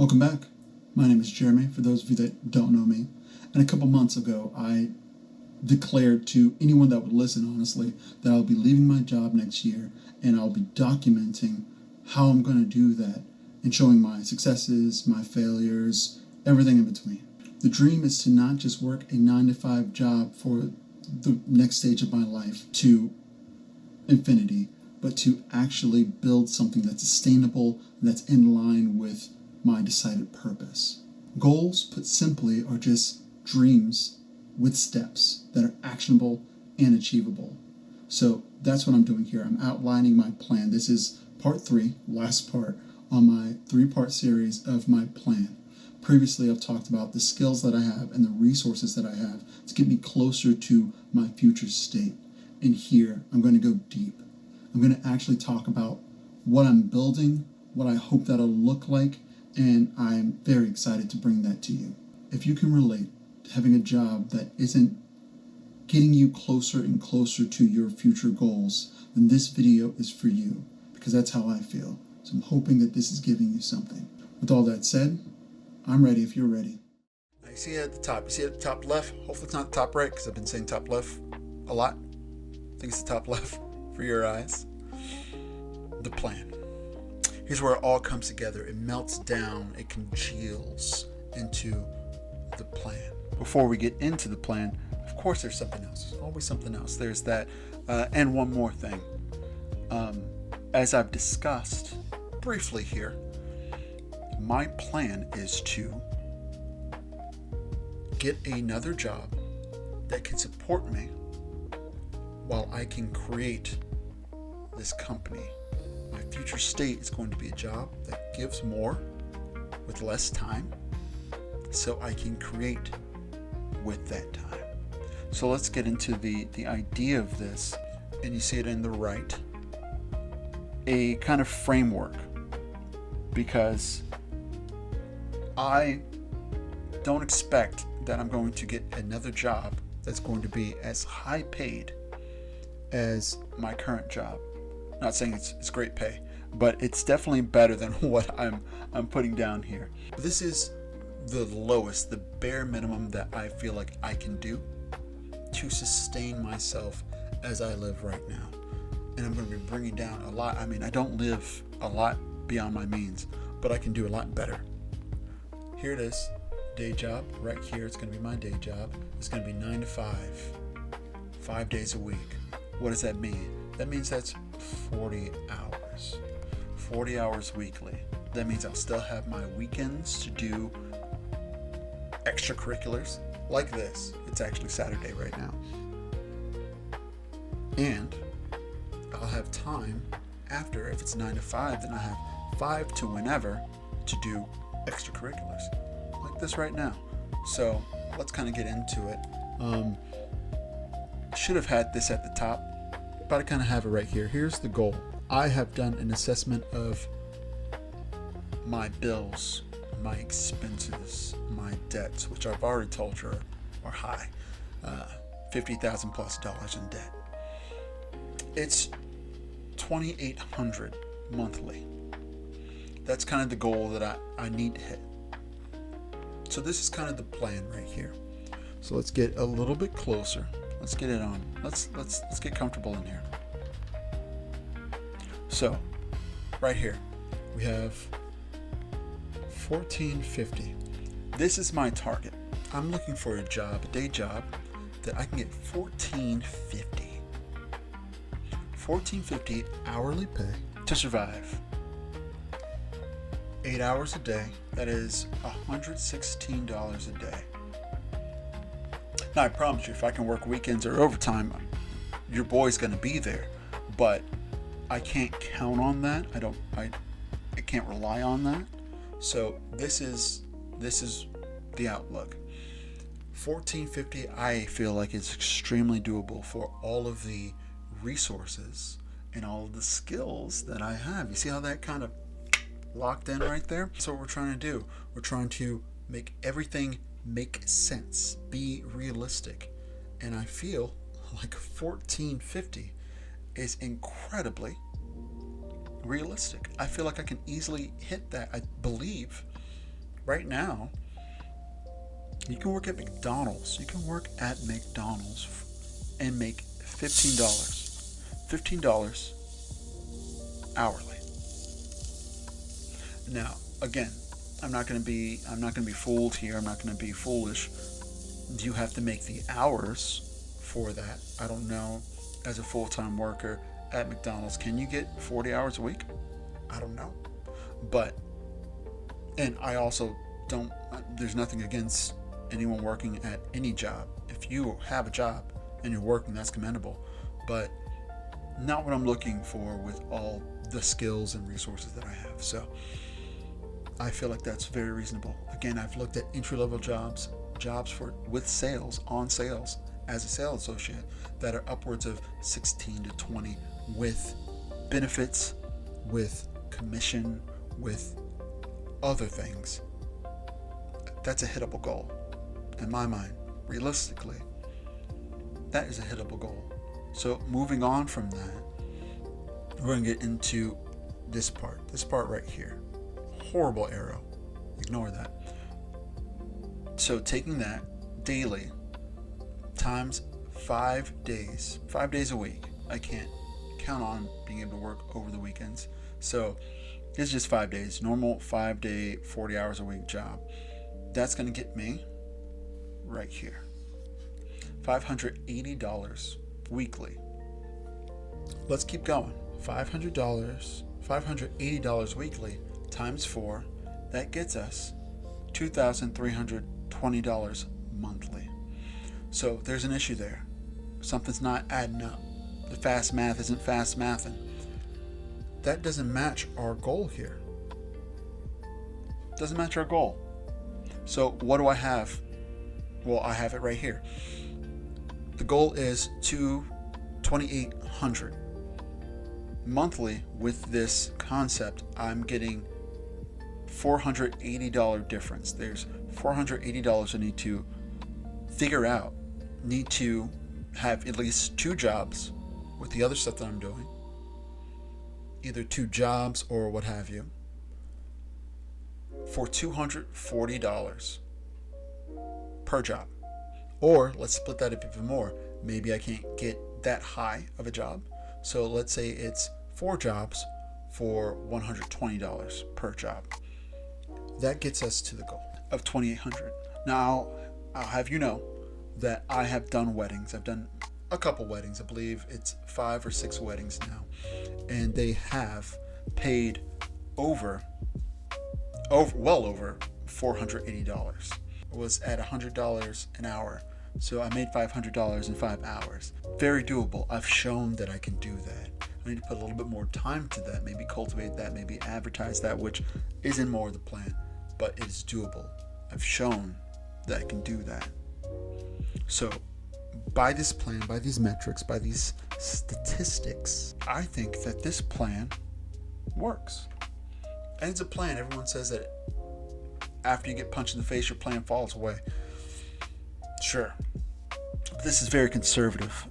Welcome back. My name is Jeremy, for those of you that don't know me. And a couple months ago, I declared to anyone that would listen, honestly, that I'll be leaving my job next year and I'll be documenting how I'm going to do that and showing my successes, my failures, everything in between. The dream is to not just work a 9-to-5 job for the next stage of my life to infinity, but to actually build something that's sustainable, that's in line with my decided purpose. Goals, put simply, are just dreams with steps that are actionable and achievable. So that's what I'm doing here. I'm outlining my plan. This is part 3, last part on my 3-part series of my plan. Previously, I've talked about the skills that I have and the resources that I have to get me closer to my future state. And here, I'm going to go deep. I'm going to actually talk about what I'm building, what I hope that'll look like, and I'm very excited to bring that to you. If you can relate to having a job that isn't getting you closer and closer to your future goals, then this video is for you, because that's how I feel. So I'm hoping that this is giving you something. With all that said, I'm ready if you're ready. Now you see it at the top. You see it at the top left? Hopefully it's not the top right, because I've been saying top left a lot. I think it's the top left for your eyes. The plan. Here's where it all comes together. It melts down. It congeals into the plan. Before we get into the plan, of course there's something else. There's always something else. There's that. And one more thing. As I've discussed briefly here, my plan is to get another job that can support me while I can create this company. My future state is going to be a job that gives more with less time, so I can create with that time. So let's get into the idea of this, and you see it in the right, a kind of framework, because I don't expect that I'm going to get another job that's going to be as high paid as my current job. Not saying it's great pay, but it's definitely better than what I'm putting down here. This is the lowest, the bare minimum that I feel like I can do to sustain myself as I live right now. And I'm going to be bringing down a lot. I mean, I don't live a lot beyond my means, but I can do a lot better. Here it is, day job, right here. It's going to be my day job. It's going to be 9 to 5, 5 days a week. What does that mean? That means that's 40 hours. 40 hours weekly. That means I'll still have my weekends to do extracurriculars like this. It's actually Saturday right now. And I'll have time after. If it's 9 to 5, then I have 5 to whenever to do extracurriculars like this right now. So let's kind of get into it. Should have had this at the top, but I kind of have it right here. Here's the goal. I have done an assessment of my bills, my expenses, my debts, which I've already told you are high, $50,000 plus in debt. It's $2,800 monthly. That's kind of the goal that I need to hit. So this is kind of the plan right here. So let's get a little bit closer. Let's get it on. Let's get comfortable in here. So, right here, we have $1,450. This is my target. I'm looking for a job, a day job, that I can get $1,450. $1,450 hourly pay to survive. 8 hours a day. That is $116 a day. Now I promise you, if I can work weekends or overtime, your boy's gonna be there. But I can't count on that. I can't rely on that. So this is the outlook. $1,450 I feel like it's extremely doable for all of the resources and all of the skills that I have. You see how that kind of locked in right there? That's what we're trying to do. We're trying to make everything make sense, be realistic. And I feel like $1,450 is incredibly realistic. I feel like I can easily hit that. I believe Right now, you can work at McDonald's. You can work at McDonald's and make $15. $15 hourly. Now, again, I'm not gonna be fooled here. I'm not gonna be foolish. You have to make the hours for that. I don't know, as a full-time worker at McDonald's, can you get 40 hours a week? I don't know. But, and I also don't, there's nothing against anyone working at any job. If you have a job and you're working, that's commendable. But not what I'm looking for with all the skills and resources that I have. So I feel like that's very reasonable. Again, I've looked at entry-level jobs for with sales, on sales as a sales associate, that are upwards of 16 to 20 with benefits, with commission, with other things. That's a hittable goal. In my mind, realistically, that is a hittable goal. So moving on from that, we're going to get into this part right here. Horrible arrow. Ignore that. So taking that daily times 5 days, 5 days a week. I can't count on being able to work over the weekends. So it's just 5 days, normal 5-day, 40 hours a week job. That's going to get me right here. $580 weekly. Let's keep going. $580 weekly times 4, that gets us $2,320 monthly. So there's an issue there. Something's not adding up. The fast math isn't fast mathing. That doesn't match our goal here. Doesn't match our goal. So what do I have? Well, I have it right here. The goal is $2,800 monthly. With this concept, I'm getting $480 difference. There's $480 I need to figure out. Need to have at least 2 jobs with the other stuff that I'm doing. Either 2 jobs or what have you. For $240 per job. Or let's split that up even more. Maybe I can't get that high of a job. So let's say it's 4 jobs for $120 per job. That gets us to the goal of $2,800. Now, I'll have you know that I have done weddings. I've done a couple weddings. I believe it's 5 or 6 weddings now. And they have paid well over $480. It was at $100 an hour. So I made $500 in 5 hours. Very doable. I've shown that I can do that. I need to put a little bit more time to that, maybe cultivate that, maybe advertise that, which isn't more of the plan, but it is doable. I've shown that I can do that. So by this plan, by these metrics, by these statistics, I think that this plan works. And it's a plan. Everyone says that after you get punched in the face, your plan falls away. Sure. But this is very conservative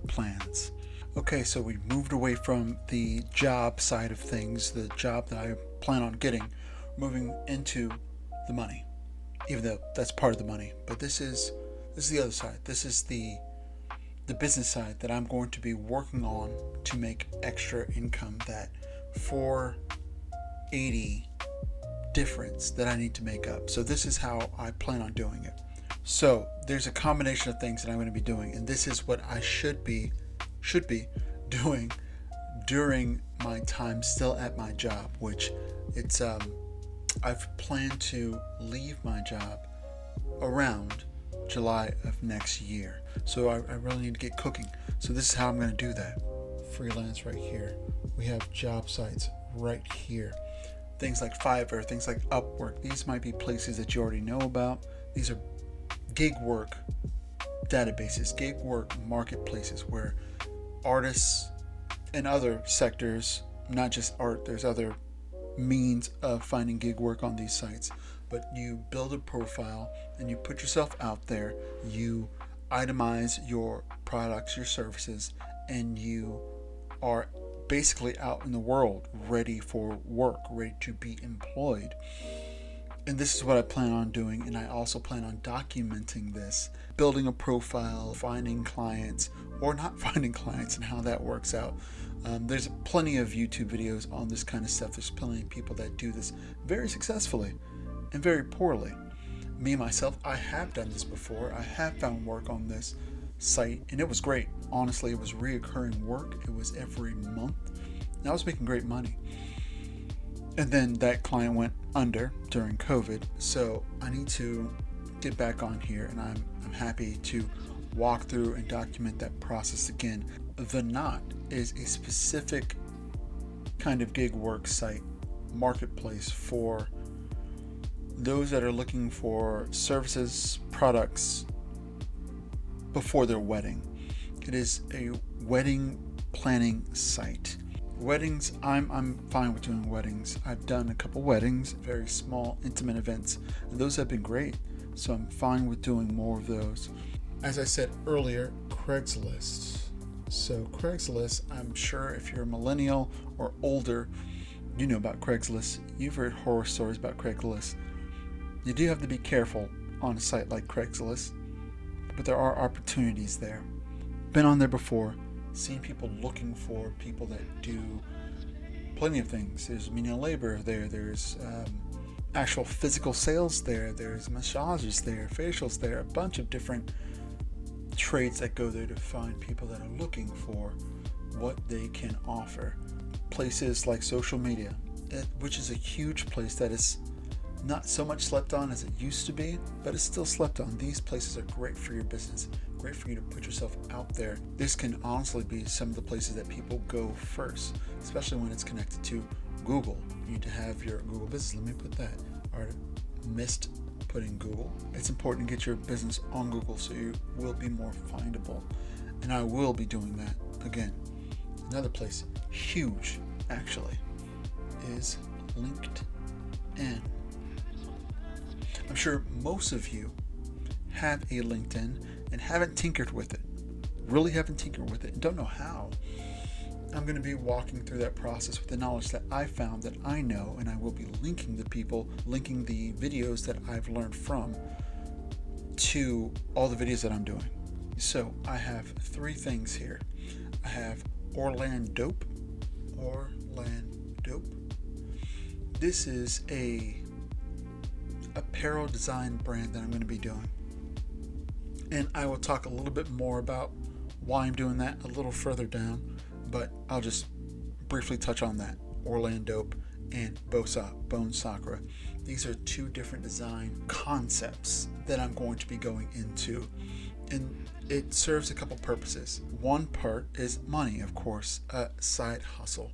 plans. Okay, so we moved away from the job side of things, the job that I plan on getting, moving into the money, even though that's part of the money. But this is the other side. This is the business side that I'm going to be working on to make extra income, that $480 difference that I need to make up. So this is how I plan on doing it. So there's a combination of things that I'm going to be doing, and this is what I should be doing during my time still at my job, which it's I've planned to leave my job around July of next year. So I really need to get cooking. So this is how I'm going to do that. Freelance right here. We have job sites right here. Things like Fiverr, things like Upwork. These might be places that you already know about. These are gig work databases, gig work marketplaces where artists and other sectors, not just art, there's other means of finding gig work on these sites. But you build a profile and you put yourself out there, you itemize your products, your services, and you are basically out in the world ready for work, ready to be employed. And this is what I plan on doing, and I also plan on documenting this, building a profile, finding clients or not finding clients, and how that works out. There's plenty of YouTube videos on this kind of stuff. There's plenty of people that do this very successfully and very poorly. Me myself, I have done this before. I have found work on this site, and it was great. Honestly, it was reoccurring work. It was every month. And I was making great money. And then that client went under during COVID, so I need to get back on here, and I'm happy to walk through and document that process again. The Knot is a specific kind of gig work site, marketplace for those that are looking for services, products before their wedding. It is a wedding planning site. Weddings, I'm fine with doing weddings. I've done a couple weddings, very small, intimate events, and those have been great. So I'm fine with doing more of those. As I said earlier, Craigslist. So Craigslist, I'm sure if you're a millennial or older, you know about Craigslist. You've heard horror stories about Craigslist. You do have to be careful on a site like Craigslist, but there are opportunities there. Been on there before, seen people looking for people that do plenty of things. There's menial labor there, there's actual physical sales there, there's massages there, facials there, a bunch of different trades that go there to find people that are looking for what they can offer. Places like social media, which is a huge place that is not so much slept on as it used to be, but it's still slept on. These places are great for your business, great for you to put yourself out there. This can honestly be some of the places that people go first, especially when it's connected to Google. You need to have your Google business. Let me put that. I missed putting Google. It's important to get your business on Google so you will be more findable. And I will be doing that again. Another place, huge actually, is LinkedIn. I'm sure most of you have a LinkedIn and haven't tinkered with it. Really haven't tinkered with it and don't know how. I'm going to be walking through that process with the knowledge that I found, that I know, and I will be linking the people, linking the videos that I've learned from to all the videos that I'm doing. So I have 3 things here. I have Orlandope. This is a apparel design brand that I'm going to be doing. And I will talk a little bit more about why I'm doing that a little further down, but I'll just briefly touch on that. Orlandope and Bone Sakura. These are 2 different design concepts that I'm going to be going into. And it serves a couple purposes. One part is money, of course, a side hustle.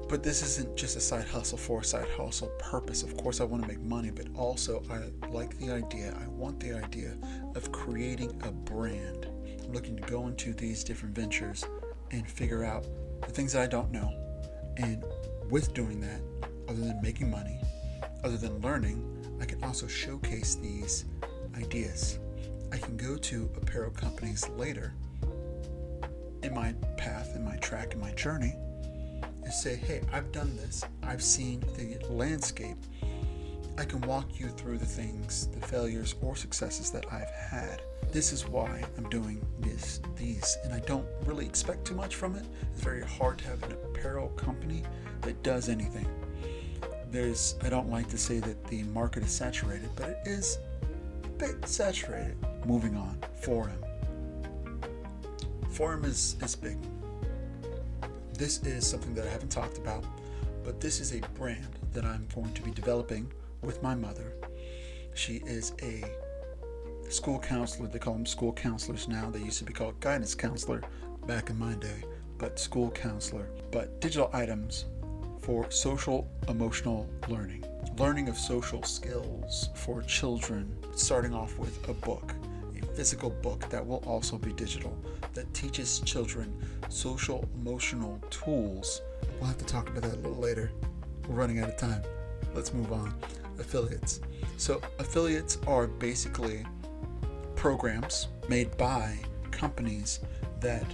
But this isn't just a side hustle for a side hustle purpose. Of course, I want to make money, but also I want the idea of creating a brand. I'm looking to go into these different ventures and figure out the things that I don't know. And with doing that, other than making money, other than learning, I can also showcase these ideas. I can go to apparel companies later in my path, in my track, in my journey, and say, hey, I've done this. I've seen the landscape. I can walk you through the things, the failures or successes that I've had. This is why I'm doing these, and I don't really expect too much from it. It's very hard to have an apparel company that does anything. I don't like to say that the market is saturated, but it is a bit saturated. Moving on, Forum. Forum is big. This is something that I haven't talked about, but this is a brand that I'm going to be developing with my mother. She is a school counselor. They call them school counselors now. They used to be called guidance counselor back in my day, but school counselor. But digital items for social emotional learning of social skills for children, starting off with a book, a physical book that will also be digital, that teaches children social emotional tools. We'll have to talk about that a little later. We're running out of time. Let's move on. Affiliates. So affiliates are basically programs made by companies that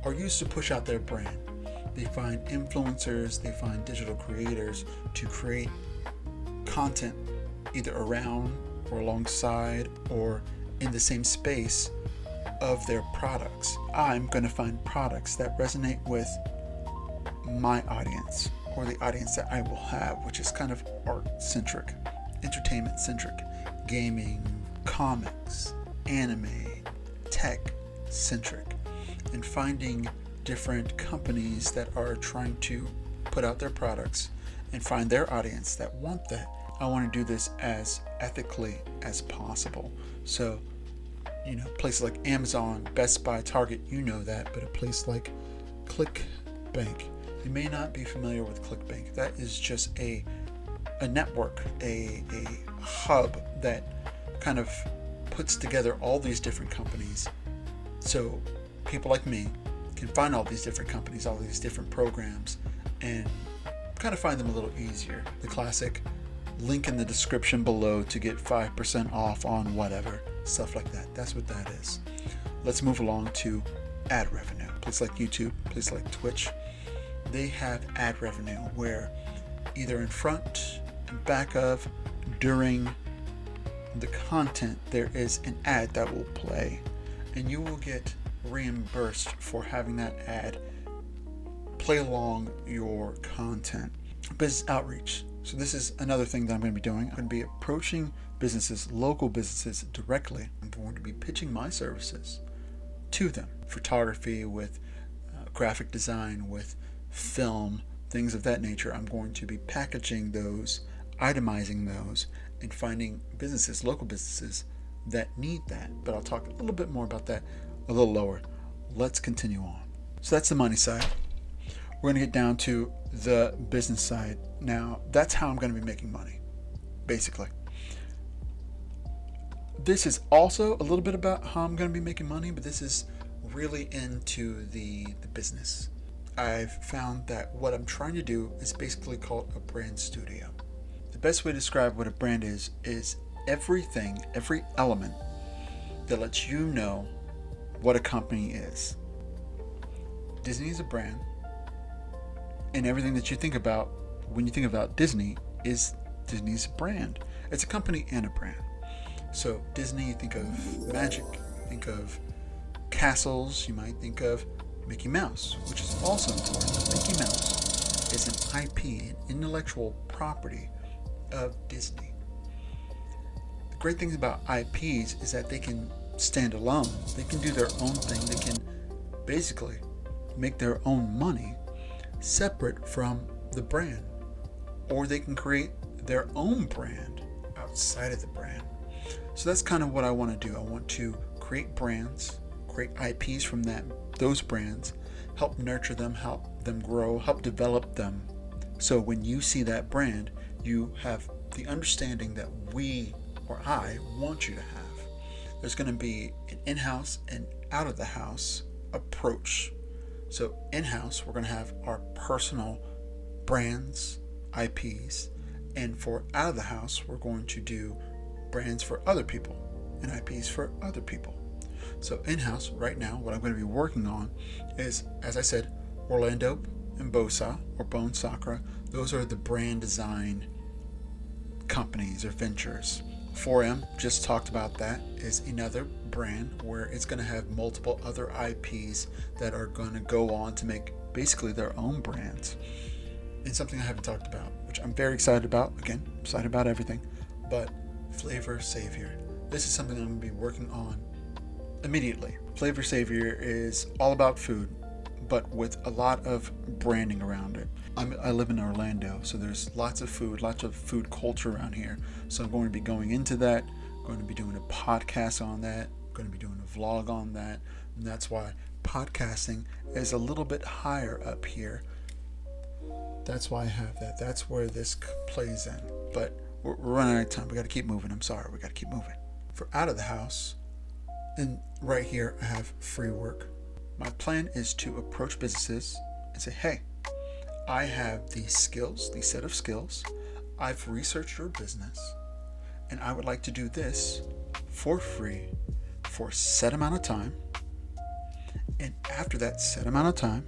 are used to push out their brand. They find influencers, they find digital creators to create content either around or alongside or in the same space of their products. I'm going to find products that resonate with my audience, or the audience that I will have, which is kind of art-centric, entertainment-centric, gaming, comics, anime, tech-centric, and finding different companies that are trying to put out their products and find their audience that want that. I want to do this as ethically as possible. So, places like Amazon, Best Buy, Target, that, but a place like ClickBank, you may not be familiar with ClickBank. That is just a network, a hub that kind of puts together all these different companies. So people like me can find all these different companies, all these different programs, and kind of find them a little easier. The classic link in the description below to get 5% off on whatever, stuff like that. That's what that is. Let's move along to ad revenue. Places like YouTube, places like Twitch, they have ad revenue where either in front and back of, during the content, there is an ad that will play, and you will get reimbursed for having that ad play along your content. Business outreach. So this is another thing that I'm going to be doing. I'm going to be approaching businesses, local businesses directly. I'm going to be pitching my services to them. Photography, with graphic design, with film, things of that nature. I'm going to be packaging those, itemizing those, and finding businesses, local businesses that need that. But I'll talk a little bit more about that a little lower. Let's continue on. So that's the money side. We're going to get down to the business side. Now, that's how I'm going to be making money, basically. This is also a little bit about how I'm going to be making money, but this is really into the business. I've found that what I'm trying to do is basically called a brand studio. The best way to describe what a brand is everything, every element that lets you know what a company is. Disney is a brand, and everything that you think about when you think about Disney is Disney's brand. It's a company and a brand. So Disney, you think of magic, think of castles, you might think of Mickey Mouse, which is also important. Mickey Mouse is an IP, an intellectual property of Disney. The great thing about IPs is that they can stand alone. They can do their own thing. They can basically make their own money separate from the brand, or they can create their own brand outside of the brand. So that's kind of what I want to do. I want to create brands, create IPs from those brands, help nurture them, help them grow, help develop them. So when you see that brand, you have the understanding that we, or I, want you to have. There's going to be an in-house and out of the house approach. So in-house, we're going to have our personal brands, IPs, and for out of the house, we're going to do brands for other people and IPs for other people. So in-house, right now, what I'm going to be working on is, as I said, Orlando and Bosa, or Bone Sakura. Those are the brand design companies or ventures. 4M, just talked about that, is another brand where it's going to have multiple other IPs that are going to go on to make basically their own brands. And something I haven't talked about, which I'm very excited about. Again, excited about everything. But Flavor Savior. This is something I'm going to be working on immediately. Flavor Savior is all about food, but with a lot of branding around it. I live in Orlando, so there's lots of food culture around here. So I'm going to be going into that, going to be doing a podcast on that, going to be doing a vlog on that, and that's why podcasting is a little bit higher up here. That's why I have that. That's where this plays in. But we're running out of time. We got to keep moving. I'm sorry. We got to keep moving. For out of the house, and right here I have free work. My plan is to approach businesses and say, hey, I have these skills, these set of skills. I've researched your business, and I would like to do this for free for a set amount of time. And after that set amount of time,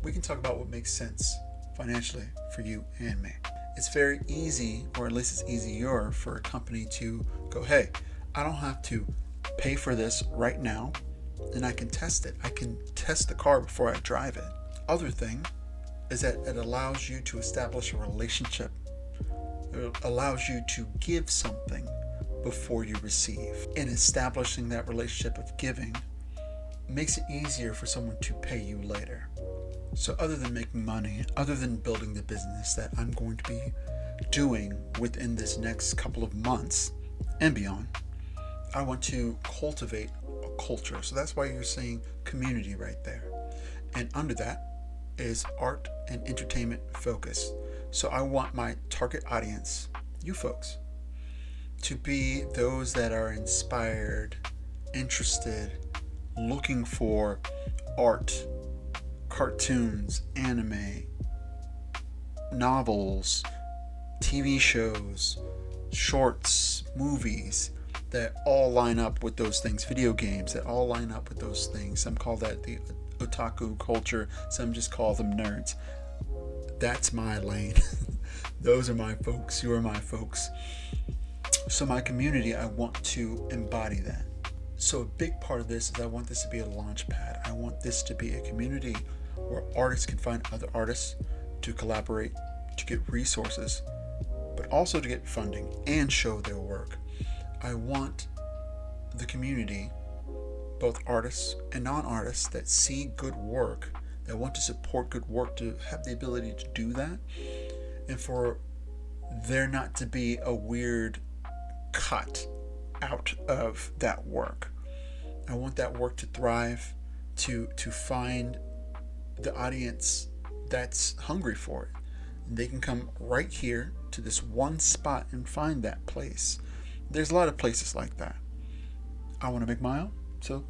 we can talk about what makes sense financially for you and me. It's very easy, or at least it's easier for a company to go, hey, I don't have to pay for this right now, and I can test it. I can test the car before I drive it. Other thing is that it allows you to establish a relationship. It allows you to give something before you receive. And establishing that relationship of giving makes it easier for someone to pay you later. So other than making money, other than building the business that I'm going to be doing within this next couple of months and beyond, I want to cultivate a culture. So that's why you're seeing community right there. And under that is art and entertainment focus. So I want my target audience, you folks, to be those that are inspired, interested, looking for art, cartoons, anime, novels, TV shows, shorts, movies that all line up with those things, video games that all line up with those things. Some call that the otaku culture, some just call them nerds. That's my lane. Those are my folks, you are my folks. So my community, I want to embody that. So a big part of this is I want this to be a launch pad. I want this to be a community where artists can find other artists to collaborate, to get resources, but also to get funding and show their work. I want the community, both artists and non-artists, that see good work, that want to support good work, to have the ability to do that, and for there not to be a weird cut out of that work. I want that work to thrive, to find the audience that's hungry for it. And they can come right here to this one spot and find that place. There's a lot of places like that. I want to make my own, so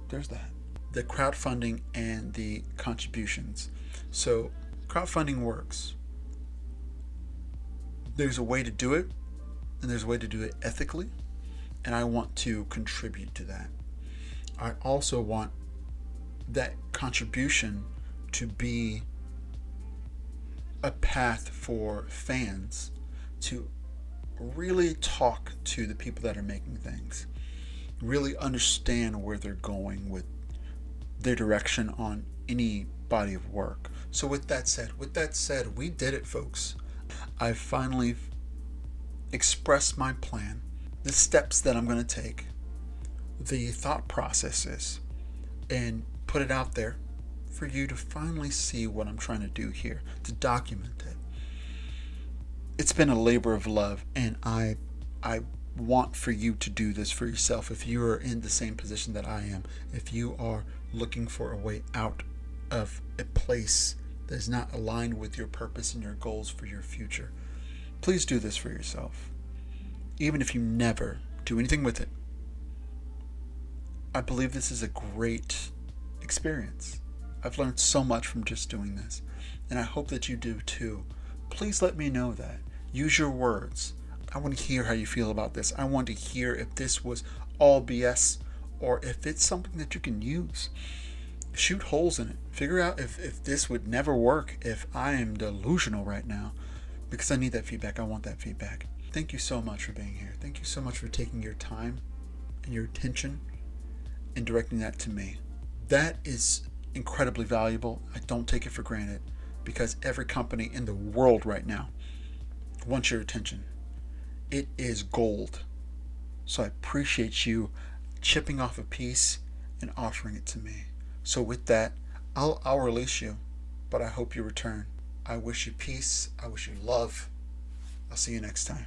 there's that. The crowdfunding and the contributions. So crowdfunding works. There's a way to do it, and there's a way to do it ethically, and I want to contribute to that. I also want that contribution to be a path for fans to really talk to the people that are making things, really understand where they're going with their direction on any body of work. So with that said, we did it, folks. I finally expressed my plan, the steps that I'm going to take, the thought processes, and put it out there for you to finally see what I'm trying to do here, to document it. It's been a labor of love, and I want for you to do this for yourself if you are in the same position that I am. If you are looking for a way out of a place that is not aligned with your purpose and your goals for your future, please do this for yourself. Even if you never do anything with it, I believe this is a great experience. I've learned so much from just doing this, and I hope that you do too. Please let me know that. Use your words. I want to hear how you feel about this. I want to hear if this was all BS or if it's something that you can use. Shoot holes in it. Figure out if this would never work, if I am delusional right now, because I need that feedback. I want that feedback. Thank you so much for being here. Thank you so much for taking your time and your attention and directing that to me. That is incredibly valuable. I don't take it for granted, because every company in the world right now wants your attention. It is gold. So I appreciate you chipping off a piece and offering it to me. So with that, I'll release you, but I hope you return. I wish you peace. I wish you love. I'll see you next time.